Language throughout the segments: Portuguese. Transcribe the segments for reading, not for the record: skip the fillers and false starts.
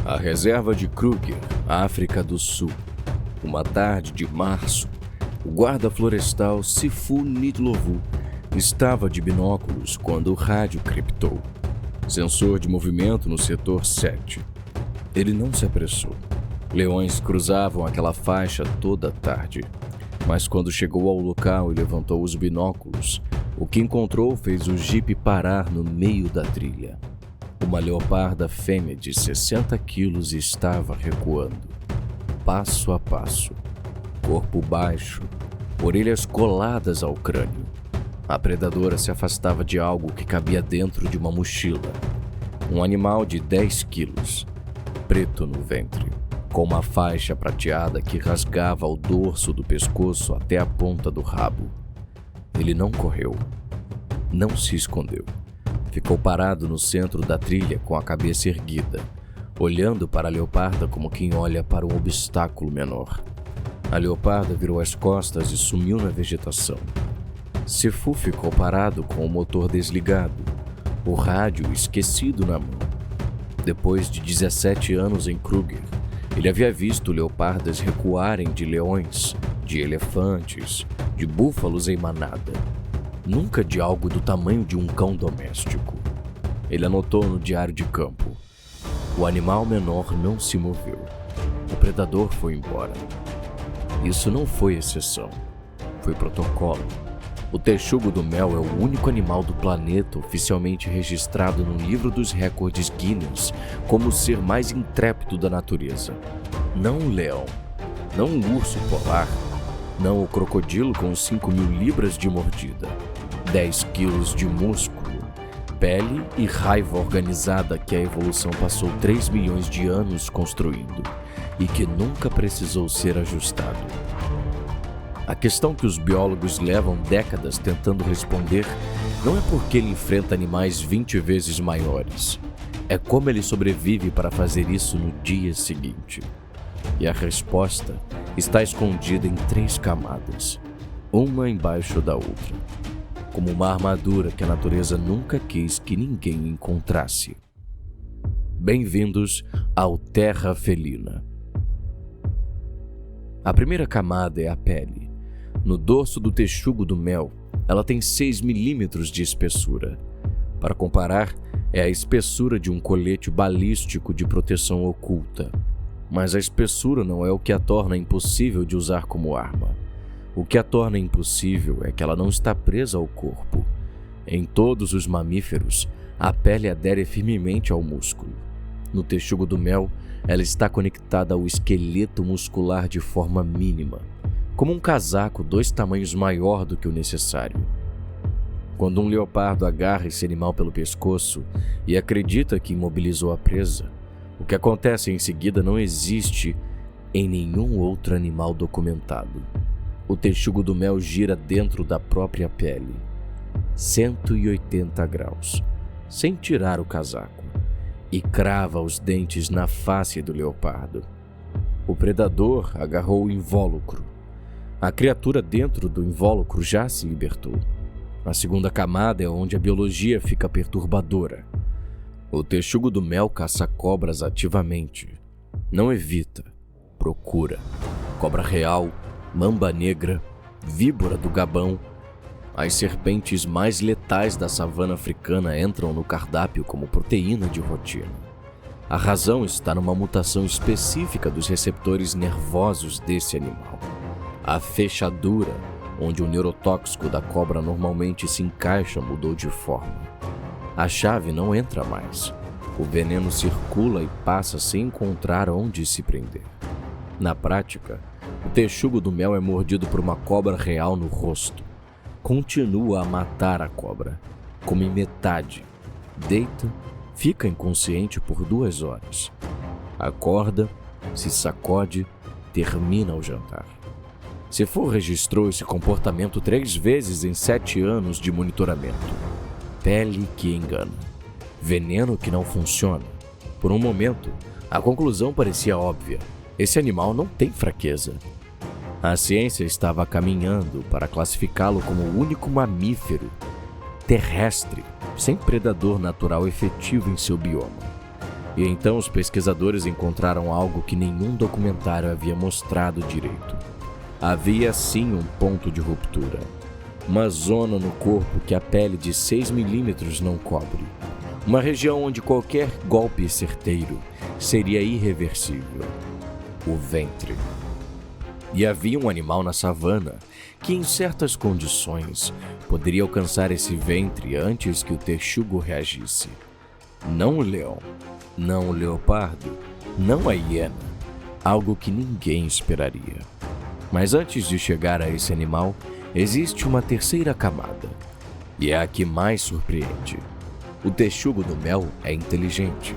A reserva de Kruger, África do Sul. Uma tarde de março, o guarda florestal Sifu Nidlovu estava de binóculos quando o rádio criptou. Sensor de movimento no setor 7. Ele não se apressou. Leões cruzavam aquela faixa toda a tarde. Mas quando chegou ao local e levantou os binóculos, o que encontrou fez o jipe parar no meio da trilha. Uma leoparda fêmea de 60 quilos estava recuando, passo a passo, corpo baixo, orelhas coladas ao crânio. A predadora se afastava de algo que cabia dentro de uma mochila. Um animal de 10 quilos, preto no ventre, com uma faixa prateada que rasgava o dorso do pescoço até a ponta do rabo. Ele não correu, não se escondeu. Ficou parado no centro da trilha com a cabeça erguida, olhando para a leoparda como quem olha para um obstáculo menor. A leoparda virou as costas e sumiu na vegetação. Sifu ficou parado com o motor desligado, o rádio esquecido na mão. Depois de 17 anos em Kruger, ele havia visto leopardas recuarem de leões, de elefantes, de búfalos em manada. Nunca de algo do tamanho de um cão doméstico. Ele anotou no diário de campo. O animal menor não se moveu. O predador foi embora. Isso não foi exceção. Foi protocolo. O texugo do mel é o único animal do planeta oficialmente registrado no livro dos recordes Guinness como o ser mais intrépido da natureza. Não o leão, não o urso polar, não o crocodilo com 5.000 libras de mordida, 10 quilos de músculo, pele e raiva organizada que a evolução passou 3 milhões de anos construindo e que nunca precisou ser ajustado. A questão que os biólogos levam décadas tentando responder não é porque ele enfrenta animais 20 vezes maiores. É como ele sobrevive para fazer isso no dia seguinte. E a resposta está escondida em 3 camadas, uma embaixo da outra, como uma armadura que a natureza nunca quis que ninguém encontrasse. Bem-vindos ao Terra Felina. A primeira camada é a pele. No dorso do texugo do mel, ela tem 6 milímetros de espessura. Para comparar, é a espessura de um colete balístico de proteção oculta. Mas a espessura não é o que a torna impossível de usar como arma. O que a torna impossível é que ela não está presa ao corpo. Em todos os mamíferos, a pele adere firmemente ao músculo. No texugo do mel, ela está conectada ao esqueleto muscular de forma mínima, como um casaco 2 tamanhos maior do que o necessário. Quando um leopardo agarra esse animal pelo pescoço e acredita que imobilizou a presa, o que acontece em seguida não existe em nenhum outro animal documentado. O texugo do mel gira dentro da própria pele, 180 graus, sem tirar o casaco, e crava os dentes na face do leopardo. O predador agarrou o invólucro. A criatura dentro do invólucro já se libertou. A segunda camada é onde a biologia fica perturbadora. O texugo do mel caça cobras ativamente. Não evita, procura. Cobra real, mamba negra, víbora do Gabão. As serpentes mais letais da savana africana entram no cardápio como proteína de rotina. A razão está numa mutação específica dos receptores nervosos desse animal. A fechadura, onde o neurotóxico da cobra normalmente se encaixa, mudou de forma. A chave não entra mais. O veneno circula e passa sem encontrar onde se prender. Na prática, o texugo do mel é mordido por uma cobra real no rosto. Continua a matar a cobra. Come metade. Deita, fica inconsciente por 2 horas. Acorda, se sacode, termina o jantar. Sifu registrou esse comportamento 3 vezes em 7 anos de monitoramento. Pele que engana. Veneno que não funciona. Por um momento, a conclusão parecia óbvia. Esse animal não tem fraqueza. A ciência estava caminhando para classificá-lo como o único mamífero terrestre sem predador natural efetivo em seu bioma. E então os pesquisadores encontraram algo que nenhum documentário havia mostrado direito. Havia sim um ponto de ruptura. Uma zona no corpo que a pele de 6 milímetros não cobre. Uma região onde qualquer golpe certeiro seria irreversível. O ventre. E havia um animal na savana que, em certas condições, poderia alcançar esse ventre antes que o texugo reagisse. Não o leão, não o leopardo, não a hiena. Algo que ninguém esperaria. Mas antes de chegar a esse animal, existe uma terceira camada. E é a que mais surpreende. O texugo do mel é inteligente.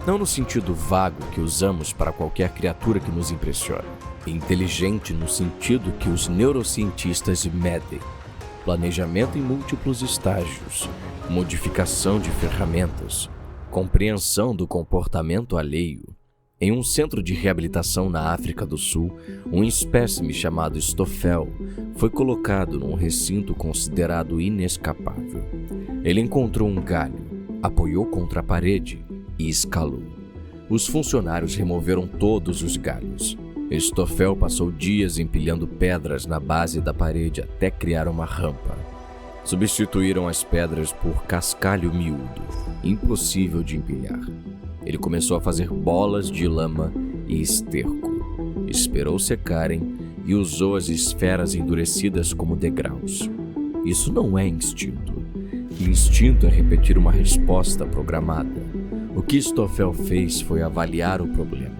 Não no sentido vago que usamos para qualquer criatura que nos impressiona. Inteligente no sentido que os neurocientistas medem. Planejamento em múltiplos estágios, modificação de ferramentas, compreensão do comportamento alheio. Em um centro de reabilitação na África do Sul, um espécime chamado Stoffel foi colocado num recinto considerado inescapável. Ele encontrou um galho, apoiou contra a parede e escalou. Os funcionários removeram todos os galhos. Stoffel passou dias empilhando pedras na base da parede até criar uma rampa. Substituíram as pedras por cascalho miúdo, impossível de empilhar. Ele começou a fazer bolas de lama e esterco. Esperou secarem e usou as esferas endurecidas como degraus. Isso não é instinto. Instinto é repetir uma resposta programada. O que Stoffel fez foi avaliar o problema,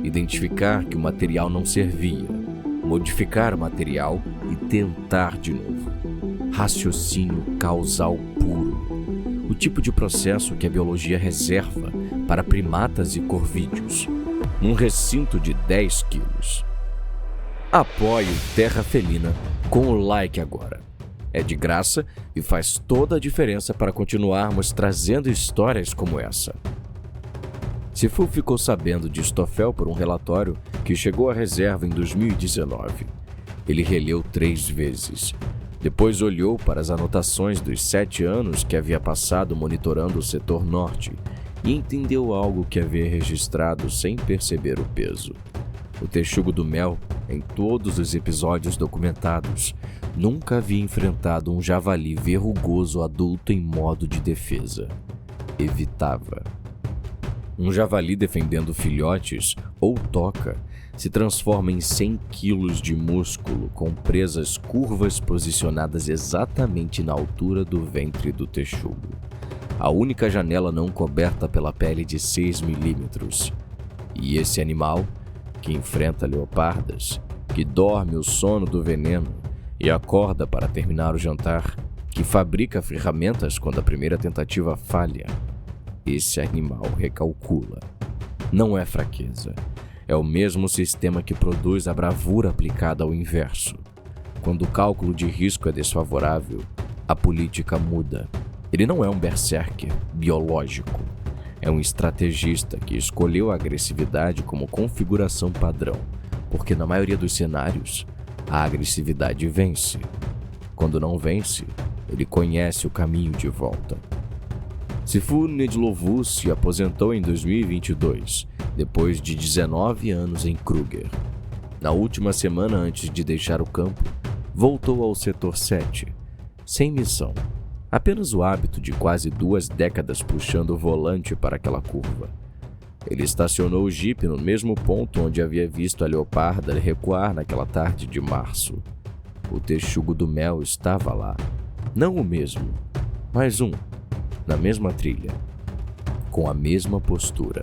identificar que o material não servia, modificar o material e tentar de novo. Raciocínio causal puro. O tipo de processo que a biologia reserva para primatas e corvídeos, num recinto de 10 quilos. Apoie o Terra Felina com o like agora. É de graça e faz toda a diferença para continuarmos trazendo histórias como essa. Sifu ficou sabendo de Stoffel por um relatório que chegou à reserva em 2019. Ele releu 3 vezes. Depois olhou para as anotações dos 7 anos que havia passado monitorando o setor norte e entendeu algo que havia registrado sem perceber o peso. O texugo do mel, em todos os episódios documentados, nunca havia enfrentado um javali verrugoso adulto em modo de defesa. Evitava. Um javali defendendo filhotes ou toca se transforma em 100 quilos de músculo com presas curvas posicionadas exatamente na altura do ventre do texugo. A única janela não coberta pela pele de 6 milímetros. E esse animal, que enfrenta leopardas, que dorme o sono do veneno e acorda para terminar o jantar, que fabrica ferramentas quando a primeira tentativa falha, esse animal recalcula. Não é fraqueza. É o mesmo sistema que produz a bravura aplicada ao inverso. Quando o cálculo de risco é desfavorável, a política muda. Ele não é um berserker biológico. É um estrategista que escolheu a agressividade como configuração padrão, porque na maioria dos cenários, a agressividade vence. Quando não vence, ele conhece o caminho de volta. Sifu Nidlovu se aposentou em 2022, depois de 19 anos em Kruger. Na última semana antes de deixar o campo, voltou ao setor 7, sem missão. Apenas o hábito de quase 2 décadas puxando o volante para aquela curva. Ele estacionou o jipe no mesmo ponto onde havia visto a leoparda recuar naquela tarde de março. O texugo do mel estava lá. Não o mesmo, mas um, na mesma trilha, com a mesma postura,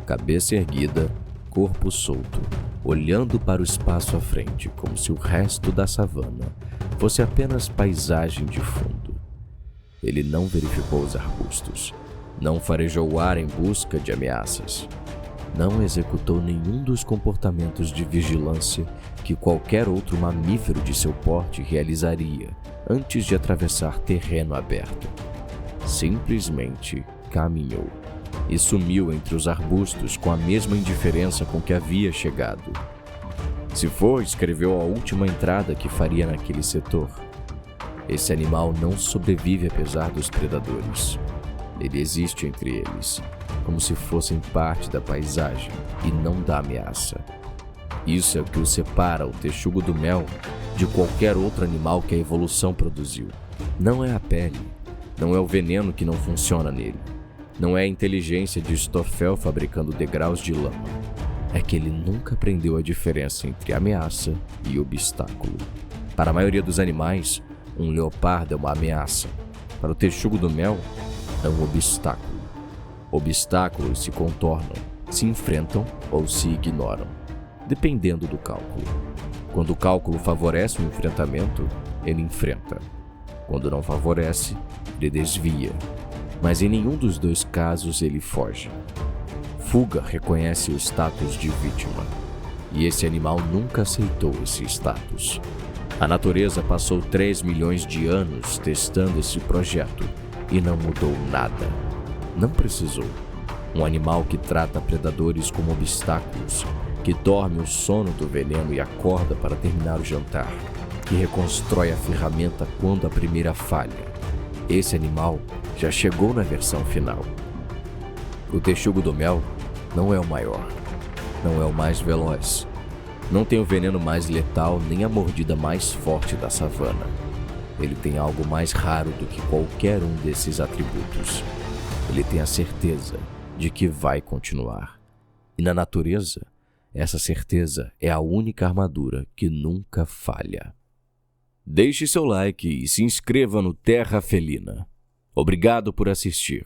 cabeça erguida, corpo solto, olhando para o espaço à frente como se o resto da savana fosse apenas paisagem de fundo. Ele não verificou os arbustos, não farejou o ar em busca de ameaças, não executou nenhum dos comportamentos de vigilância que qualquer outro mamífero de seu porte realizaria antes de atravessar terreno aberto. Simplesmente caminhou e sumiu entre os arbustos com a mesma indiferença com que havia chegado. Sifu escreveu a última entrada que faria naquele setor. Esse animal não sobrevive apesar dos predadores. Ele existe entre eles, como se fossem parte da paisagem e não da ameaça. Isso é o que o separa o texugo do mel de qualquer outro animal que a evolução produziu. Não é a pele, não é o veneno que não funciona nele, não é a inteligência de Stofel fabricando degraus de lama. É que ele nunca aprendeu a diferença entre ameaça e obstáculo. Para a maioria dos animais, um leopardo é uma ameaça. Para o texugo do mel, é um obstáculo. Obstáculos se contornam, se enfrentam ou se ignoram, dependendo do cálculo. Quando o cálculo favorece o enfrentamento, ele enfrenta. Quando não favorece, ele desvia. Mas em nenhum dos dois casos ele foge. Fuga reconhece o status de vítima, e esse animal nunca aceitou esse status. A natureza passou 3 milhões de anos testando esse projeto e não mudou nada. Não precisou. Um animal que trata predadores como obstáculos, que dorme o sono do veneno e acorda para terminar o jantar, que reconstrói a ferramenta quando a primeira falha. Esse animal já chegou na versão final. O texugo do mel não é o maior, não é o mais veloz, não tem o veneno mais letal nem a mordida mais forte da savana. Ele tem algo mais raro do que qualquer um desses atributos. Ele tem a certeza de que vai continuar. E na natureza, essa certeza é a única armadura que nunca falha. Deixe seu like e se inscreva no Terra Felina. Obrigado por assistir.